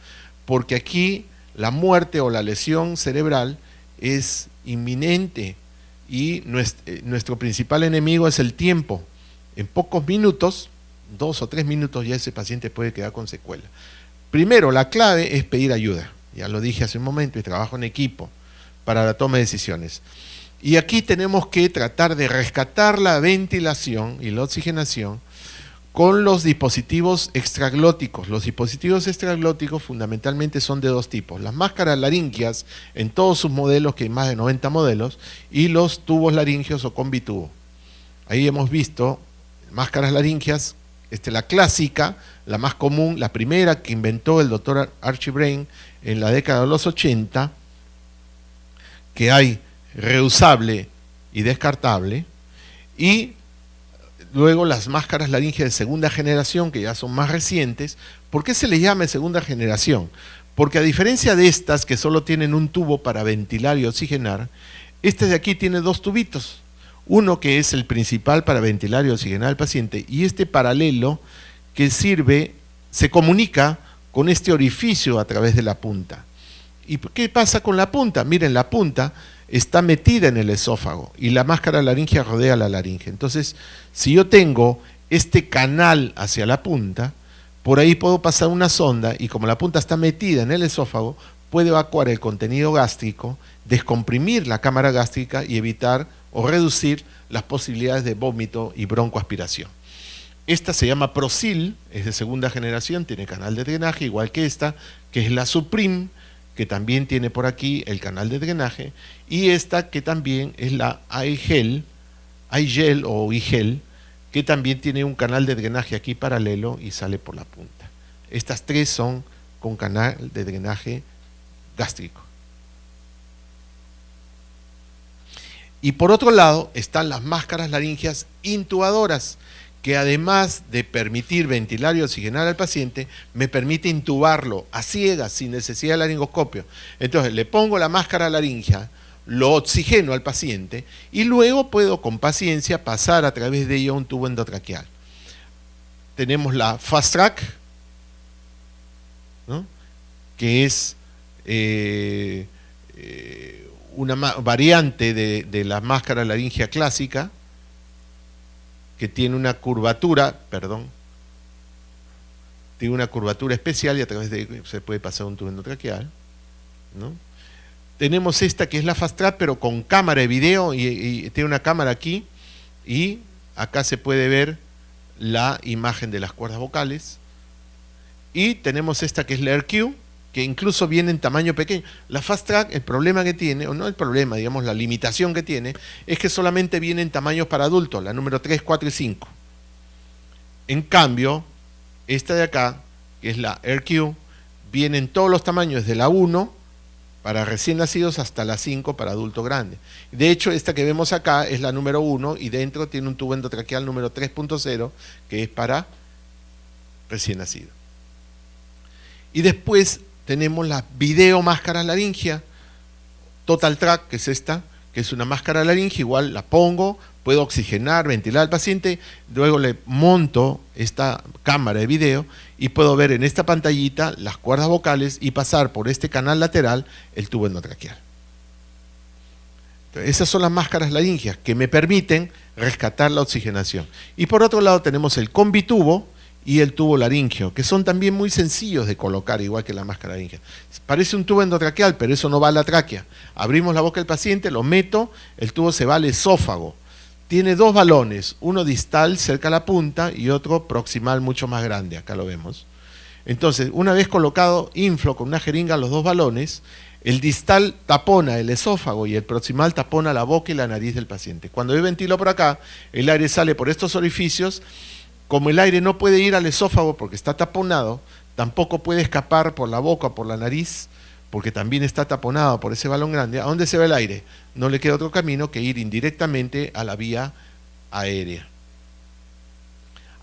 porque aquí la muerte o la lesión cerebral es inminente y nuestro principal enemigo es el tiempo. En pocos minutos, 2 o 3 minutos, ya ese paciente puede quedar con secuela. Primero, la clave es pedir ayuda. Ya lo dije hace un momento, y trabajo en equipo para la toma de decisiones. Y aquí tenemos que tratar de rescatar la ventilación y la oxigenación con los dispositivos extraglóticos. Los dispositivos extraglóticos fundamentalmente son de 2 tipos. Las máscaras laringias en todos sus modelos, que hay más de 90 modelos, y los tubos laringios o combitubo. Ahí hemos visto máscaras laringias, la clásica, la más común, la primera que inventó el doctor Archie Brain en la década de los 80, que hay reusable y descartable, y luego las máscaras laringeas de segunda generación, que ya son más recientes. ¿Por qué se les llama de segunda generación? Porque a diferencia de estas que solo tienen un tubo para ventilar y oxigenar, este de aquí tiene 2 tubitos. Uno que es el principal para ventilar y oxigenar al paciente y este paralelo que se comunica con este orificio a través de la punta. ¿Y qué pasa con la punta? Miren, la punta está metida en el esófago y la máscara laringea rodea la laringe. Entonces, si yo tengo este canal hacia la punta, por ahí puedo pasar una sonda y como la punta está metida en el esófago, puede evacuar el contenido gástrico, descomprimir la cámara gástrica y evitar o reducir las posibilidades de vómito y broncoaspiración. Esta se llama Procil, es de segunda generación, tiene canal de drenaje, igual que esta, que es la Supreme, que también tiene por aquí el canal de drenaje, y esta que también es la iGel o iGel, que también tiene un canal de drenaje aquí paralelo y sale por la punta. Estas tres son con canal de drenaje gástrico. Y por otro lado están las máscaras laringeas intubadoras, que además de permitir ventilar y oxigenar al paciente, me permite intubarlo a ciegas, sin necesidad de laringoscopio. Entonces le pongo la máscara laringea, lo oxigeno al paciente y luego puedo con paciencia pasar a través de ella un tubo endotraqueal. Tenemos la Fast Track, ¿no?, que es una variante de la máscara laringea clásica, que tiene una curvatura, tiene una curvatura especial y a través de ella se puede pasar un tubo endotraqueal, ¿no? Tenemos esta que es la Fast Track, pero con cámara de video, y tiene una cámara aquí, y acá se puede ver la imagen de las cuerdas vocales. Y tenemos esta que es la AirQ, que incluso viene en tamaño pequeño. La Fast Track, el problema que tiene, o no el problema, digamos la limitación que tiene, es que solamente viene en tamaños para adultos, la número 3, 4 y 5. En cambio, esta de acá, que es la AirQ, viene en todos los tamaños, desde la 1 para recién nacidos hasta la 5 para adulto grande. De hecho, esta que vemos acá es la número 1 y dentro tiene un tubo endotraqueal número 3.0, que es para recién nacido. Y después tenemos la video máscara laringea Total Track, que es esta, que es una máscara laringea, igual la pongo, puedo oxigenar, ventilar al paciente, luego le monto esta cámara de video y puedo ver en esta pantallita las cuerdas vocales y pasar por este canal lateral el tubo endotraqueal. Entonces, esas son las máscaras laringeas que me permiten rescatar la oxigenación. Y por otro lado tenemos el combitubo y el tubo laringeo, que son también muy sencillos de colocar, igual que la máscara laringea. Parece un tubo endotraqueal, pero eso no va a la tráquea. Abrimos la boca del paciente, lo meto, el tubo se va al esófago. Tiene dos balones, uno distal cerca a la punta y otro proximal mucho más grande, acá lo vemos. Entonces, una vez colocado, inflo con una jeringa los dos balones, el distal tapona el esófago y el proximal tapona la boca y la nariz del paciente. Cuando yo ventilo por acá, el aire sale por estos orificios. Como el aire no puede ir al esófago porque está taponado, tampoco puede escapar por la boca o por la nariz, porque también está taponado por ese balón grande. ¿A dónde se va el aire? No le queda otro camino que ir indirectamente a la vía aérea.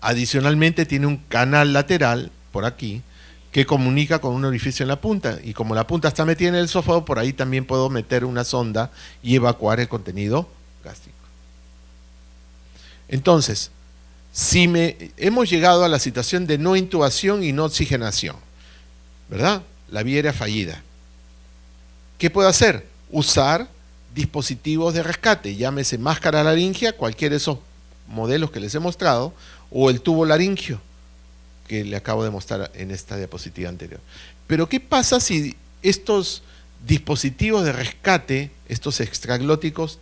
Adicionalmente tiene un canal lateral, por aquí, que comunica con un orificio en la punta, y como la punta está metida en el esófago, por ahí también puedo meter una sonda y evacuar el contenido gástrico. Entonces, si hemos llegado a la situación de no intubación y no oxigenación, ¿verdad? La vía aérea fallida. ¿Qué puedo hacer? Usar dispositivos de rescate, llámese máscara laringea, cualquiera de esos modelos que les he mostrado, o el tubo laringeo, que le acabo de mostrar en esta diapositiva anterior. Pero ¿qué pasa si estos dispositivos de rescate, estos extraglóticos,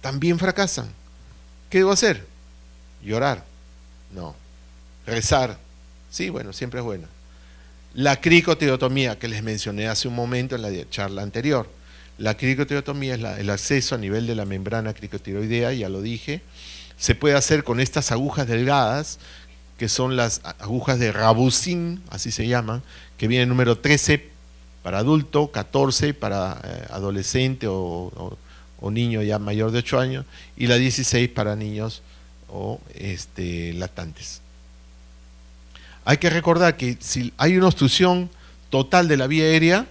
también fracasan? ¿Qué debo hacer? Llorar. No. Rezar. Sí, bueno, siempre es bueno. La cricotirotomía que les mencioné hace un momento en la charla anterior. La cricotirotomía es el acceso a nivel de la membrana cricotiroidea, ya lo dije. Se puede hacer con estas agujas delgadas, que son las agujas de Rabousin, así se llaman, que viene el número 13 para adulto, 14 para adolescente o niño ya mayor de 8 años, y la 16 para niños o lactantes. Hay que recordar que si hay una obstrucción total de la vía aérea,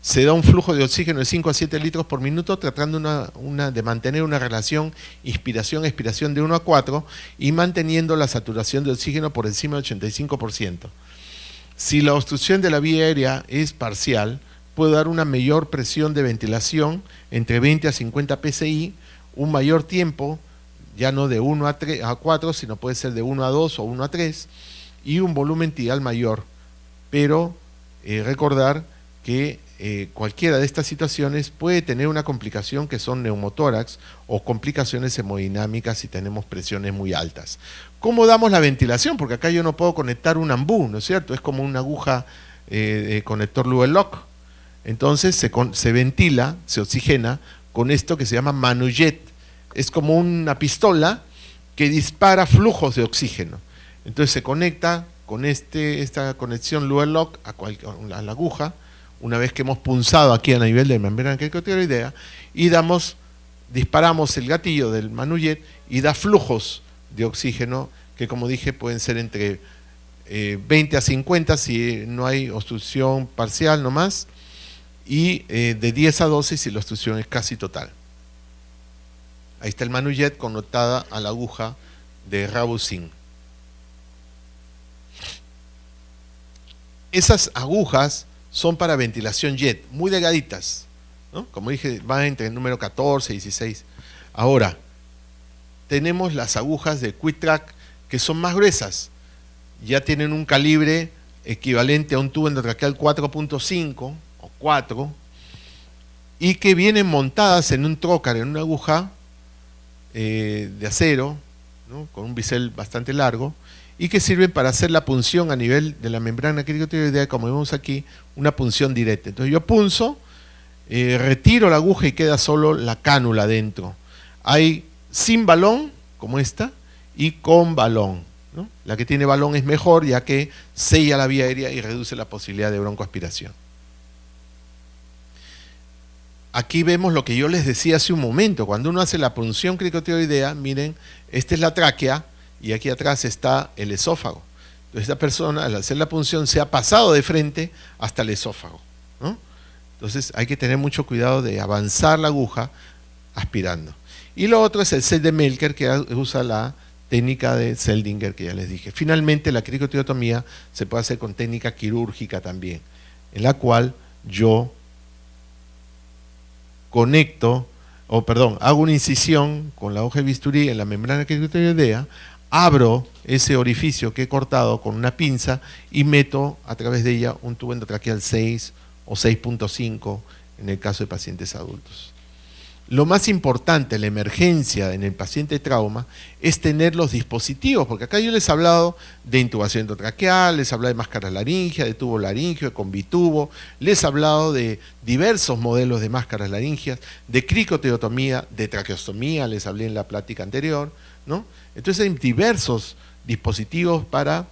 se da un flujo de oxígeno de 5 a 7 litros por minuto, tratando de mantener una relación inspiración-expiración de 1 a 4 y manteniendo la saturación de oxígeno por encima del 85%. Si la obstrucción de la vía aérea es parcial, puede dar una mayor presión de ventilación entre 20 a 50 psi, un mayor tiempo, ya no de 1 a 4, sino puede ser de 1 a 2 o 1 a 3, y un volumen tidal mayor. Pero recordar que cualquiera de estas situaciones puede tener una complicación que son neumotórax o complicaciones hemodinámicas si tenemos presiones muy altas. ¿Cómo damos la ventilación? Porque acá yo no puedo conectar un ambú, ¿no es cierto? Es como una aguja conector Luer-Lock. Entonces se ventila, se oxigena con esto que se llama manujet. Es como una pistola que dispara flujos de oxígeno. Entonces se conecta con esta conexión Luer-Lock a la aguja, una vez que hemos punzado aquí a nivel de membrana cricotiroidea, y disparamos el gatillo del manujet y da flujos de oxígeno que, como dije, pueden ser entre 20 a 50 si no hay obstrucción parcial nomás, y de 10 a 12 si la obstrucción es casi total. Ahí está el manujet connotada a la aguja de Rabousin. Esas agujas son para ventilación jet, muy delgaditas, ¿no? Como dije, van entre el número 14 y 16. Ahora, tenemos las agujas de Quick-Track que son más gruesas, ya tienen un calibre equivalente a un tubo endotraqueal 4.5 o 4, y que vienen montadas en un trócar, en una aguja de acero, ¿no? Con un bisel bastante largo, y que sirven para hacer la punción a nivel de la membrana cricotiroidea, como vemos aquí, una punción directa. Entonces yo punzo, retiro la aguja y queda solo la cánula dentro. Hay sin balón, como esta, y con balón, ¿no? La que tiene balón es mejor, ya que sella la vía aérea y reduce la posibilidad de broncoaspiración. Aquí vemos lo que yo les decía hace un momento. Cuando uno hace la punción cricotiroidea, miren, esta es la tráquea y aquí atrás está el esófago. Entonces esta persona, al hacer la punción, se ha pasado de frente hasta el esófago, ¿no? Entonces hay que tener mucho cuidado de avanzar la aguja aspirando. Y lo otro es el set de Melker, que usa la técnica de Seldinger, que ya les dije. Finalmente, la cricotirotomía se puede hacer con técnica quirúrgica también, en la cual yo hago una incisión con la hoja de bisturí en la membrana cricotiroidea, abro ese orificio que he cortado con una pinza y meto a través de ella un tubo endotraqueal 6 o 6.5 en el caso de pacientes adultos. Lo más importante en la emergencia en el paciente trauma es tener los dispositivos, porque acá yo les he hablado de intubación endotraqueal, les he hablado de máscara laringea, de tubo laringio, de convitubo, les he hablado de diversos modelos de máscaras laringeas, de cricotirotomía, de traqueostomía, les hablé en la plática anterior, ¿no? Entonces hay diversos dispositivos para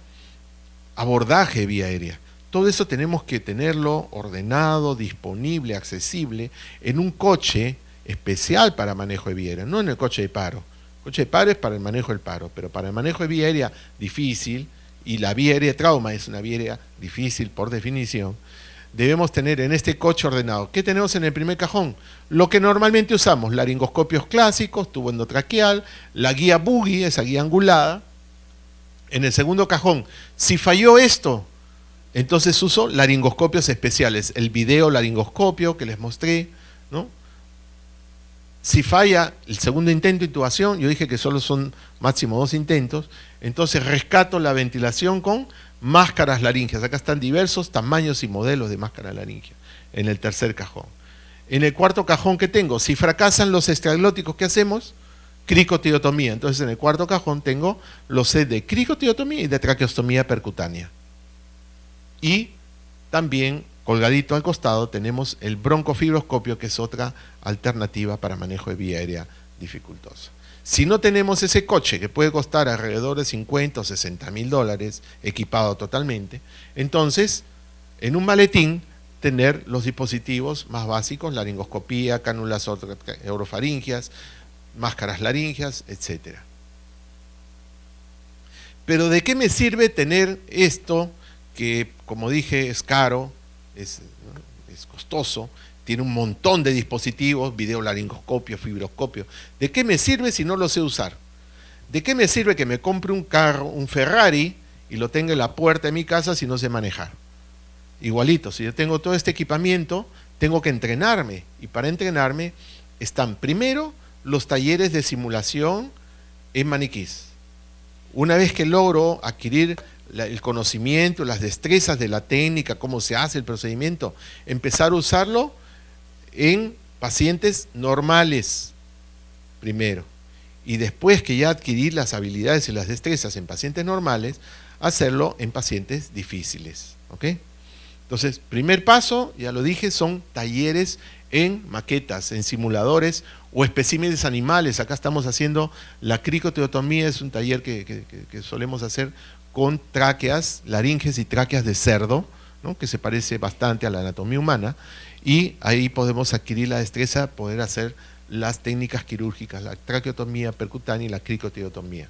abordaje vía aérea. Todo eso tenemos que tenerlo ordenado, disponible, accesible, en un coche especial para manejo de vía aérea, no en el coche de paro. El coche de paro es para el manejo del paro, pero para el manejo de vía aérea difícil, y la vía aérea de trauma es una vía aérea difícil por definición, debemos tener en este coche ordenado. ¿Qué tenemos en el primer cajón? Lo que normalmente usamos, laringoscopios clásicos, tubo endotraqueal, la guía buggy, esa guía angulada. En el segundo cajón, si falló esto, entonces uso laringoscopios especiales, el video laringoscopio que les mostré, ¿no? Si falla el segundo intento de intubación, yo dije que solo son máximo 2 intentos, entonces rescato la ventilación con máscaras laringeas. Acá están diversos tamaños y modelos de máscara laringea en el tercer cajón. En el cuarto cajón que tengo, si fracasan los estraglóticos, ¿qué hacemos? Cricotirotomía. Entonces en el cuarto cajón tengo los sets de cricotirotomía y de traqueostomía percutánea. Y también colgadito al costado tenemos el broncofibroscopio, que es otra alternativa para manejo de vía aérea dificultosa. Si no tenemos ese coche, que puede costar alrededor de 50 o 60 mil dólares, equipado totalmente, entonces en un maletín tener los dispositivos más básicos, laringoscopía, cánulas orofaringeas, máscaras laringeas, etc. Pero ¿de qué me sirve tener esto que, como dije, es caro, es costoso, tiene un montón de dispositivos, videolaringoscopio, fibroscopio? ¿De qué me sirve si no lo sé usar? ¿De qué me sirve que me compre un carro, un Ferrari, y lo tenga en la puerta de mi casa si no sé manejar? Igualito, si yo tengo todo este equipamiento, tengo que entrenarme, y para entrenarme están primero los talleres de simulación en maniquís. Una vez que logro adquirir el conocimiento, las destrezas de la técnica, cómo se hace el procedimiento, empezar a usarlo en pacientes normales primero, y después que ya adquirí las habilidades y las destrezas en pacientes normales, hacerlo en pacientes difíciles, ¿ok? Entonces, primer paso, ya lo dije, son talleres en maquetas, en simuladores o especímenes animales. Acá estamos haciendo la cricoteotomía, es un taller que solemos hacer con tráqueas, laringes y tráqueas de cerdo, ¿no? Que se parece bastante a la anatomía humana, y ahí podemos adquirir la destreza, poder hacer las técnicas quirúrgicas, la traqueotomía percutánea y la cricoteotomía.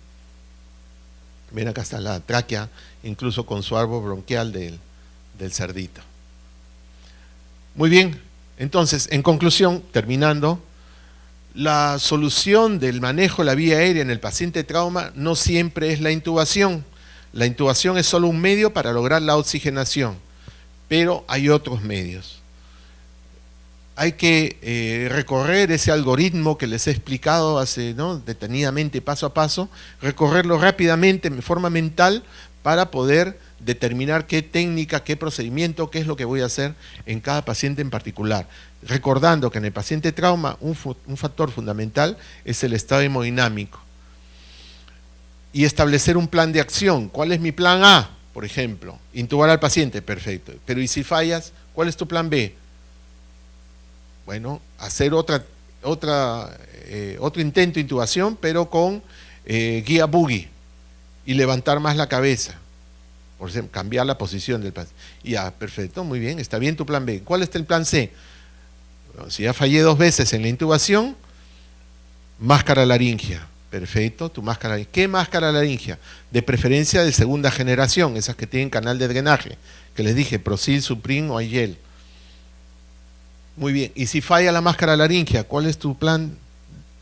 Ven, acá está la tráquea, incluso con su árbol bronquial del cerdito. Muy bien, entonces, en conclusión, terminando, la solución del manejo de la vía aérea en el paciente trauma no siempre es la intubación. La intubación es solo un medio para lograr la oxigenación, pero hay otros medios. Hay que recorrer ese algoritmo que les he explicado hace, ¿no?, detenidamente, paso a paso, recorrerlo rápidamente en forma mental para poder determinar qué técnica, qué procedimiento, qué es lo que voy a hacer en cada paciente en particular. Recordando que en el paciente trauma un factor fundamental es el estado hemodinámico. Y establecer un plan de acción. ¿Cuál es mi plan A? Por ejemplo, intubar al paciente, perfecto. Pero ¿y si fallas? ¿Cuál es tu plan B? Bueno, hacer otro intento de intubación, pero con guía boogie y levantar más la cabeza. Por ejemplo, cambiar la posición del paciente. Ya, perfecto, muy bien, está bien tu plan B. ¿Cuál está el plan C? Bueno, si ya fallé 2 veces en la intubación, máscara laringia. Perfecto, tu máscara. ¿Qué máscara laringia? De preferencia de segunda generación, esas que tienen canal de drenaje, que les dije, Procil, Suprin o Ayel. Muy bien, y si falla la máscara laringia, ¿cuál es tu plan?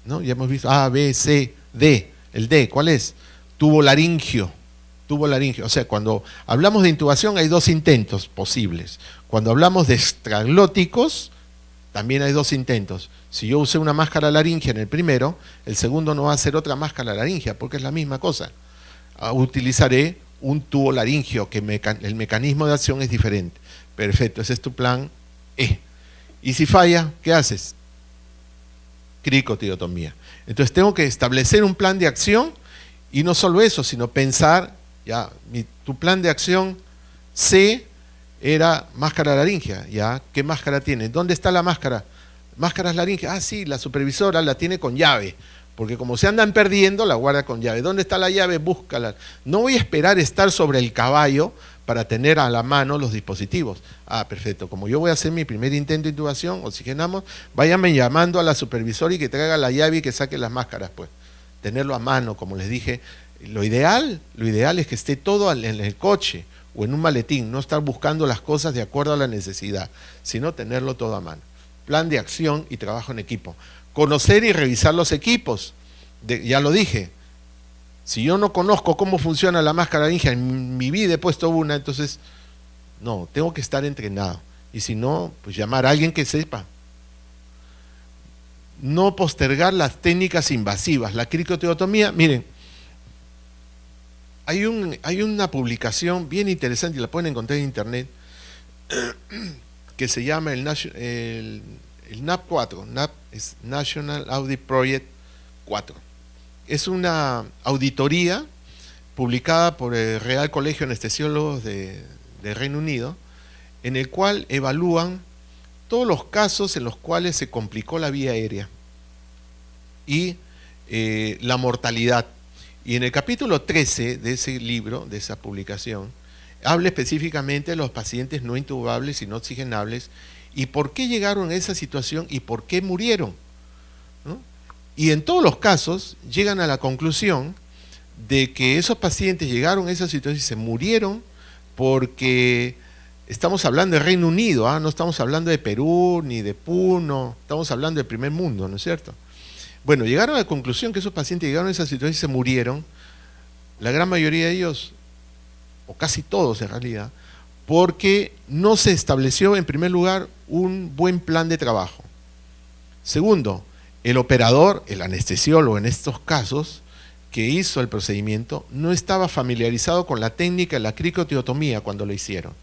¿No? Ya hemos visto A, B, C, D. El D, ¿cuál es? Tubo laringio. Tubo laringio. O sea, cuando hablamos de intubación hay 2 intentos posibles. Cuando hablamos de extraglóticos, también hay 2 intentos. Si yo usé una máscara laringia en el primero, el segundo no va a ser otra máscara laringia, porque es la misma cosa. Utilizaré un tubo laringio, que el mecanismo de acción es diferente. Perfecto, ese es tu plan E. Y si falla, ¿qué haces? Cricoteotomía. Entonces tengo que establecer un plan de acción, y no solo eso, sino pensar, ya, tu plan de acción C era máscara laringia, ya, ¿qué máscara tiene? ¿Dónde está la máscara? Máscaras laringias, ah sí, la supervisora la tiene con llave, porque como se andan perdiendo, la guarda con llave. ¿Dónde está la llave? Búscala. No voy a esperar estar sobre el caballo para tener a la mano los dispositivos. Ah, perfecto, como yo voy a hacer mi primer intento de intubación, oxigenamos, váyanme llamando a la supervisora y que traiga la llave y que saque las máscaras, pues. Tenerlo a mano, como les dije. Lo ideal es que esté todo en el coche o en un maletín, no estar buscando las cosas de acuerdo a la necesidad, sino tenerlo todo a mano. Plan de acción y trabajo en equipo. Conocer y revisar los equipos. Ya lo dije, si yo no conozco cómo funciona la máscara laringia, en mi vida he puesto una, entonces, no, tengo que estar entrenado. Y si no, pues llamar a alguien que sepa. No postergar las técnicas invasivas. La cricoteotomía, miren, hay una publicación bien interesante, y la pueden encontrar en internet, que se llama el NAP 4, NAP es National Audit Project 4. Es una auditoría publicada por el Real Colegio de Anestesiólogos de Reino Unido, en el cual evalúan todos los casos en los cuales se complicó la vía aérea y la mortalidad. Y en el capítulo 13 de ese libro, de esa publicación, habla específicamente de los pacientes no intubables y no oxigenables y por qué llegaron a esa situación y por qué murieron, ¿no? Y en todos los casos llegan a la conclusión de que esos pacientes llegaron a esa situación y se murieron porque estamos hablando de Reino Unido, no estamos hablando de Perú ni de Puno, estamos hablando del primer mundo, ¿no es cierto? Bueno, llegaron a la conclusión que esos pacientes llegaron a esa situación y se murieron, la gran mayoría de ellos, o casi todos en realidad, porque no se estableció en primer lugar un buen plan de trabajo. Segundo, el operador, el anestesiólogo en estos casos, que hizo el procedimiento, no estaba familiarizado con la técnica de la cricoteotomía cuando lo hicieron.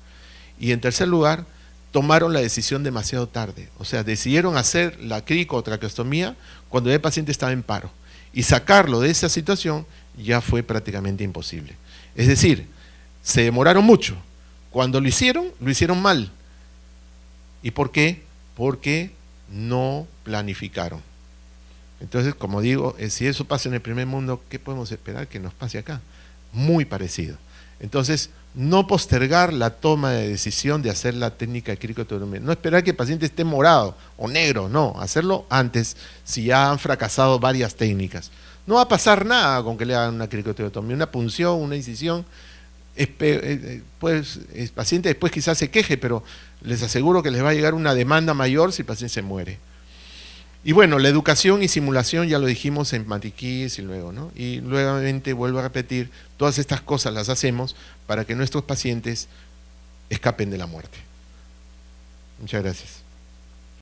Y en tercer lugar, tomaron la decisión demasiado tarde. O sea, decidieron hacer la cricotraqueostomía cuando el paciente estaba en paro. Y sacarlo de esa situación ya fue prácticamente imposible. Es decir, se demoraron mucho, Cuando lo hicieron mal. ¿Y por qué? Porque no planificaron. Entonces, como digo, si eso pasa en el primer mundo, ¿qué podemos esperar que nos pase acá? Muy parecido. Entonces, no postergar la toma de decisión de hacer la técnica de cricotomía. No esperar que el paciente esté morado o negro, no, hacerlo antes si ya han fracasado varias técnicas. No va a pasar nada con que le hagan una cricotomía, una punción, una incisión. Pues el paciente después quizás se queje, pero les aseguro que les va a llegar una demanda mayor si el paciente se muere. Y bueno, la educación y simulación ya lo dijimos en Matiquís y luego, ¿no? Y nuevamente vuelvo a repetir, todas estas cosas las hacemos para que nuestros pacientes escapen de la muerte. Muchas gracias.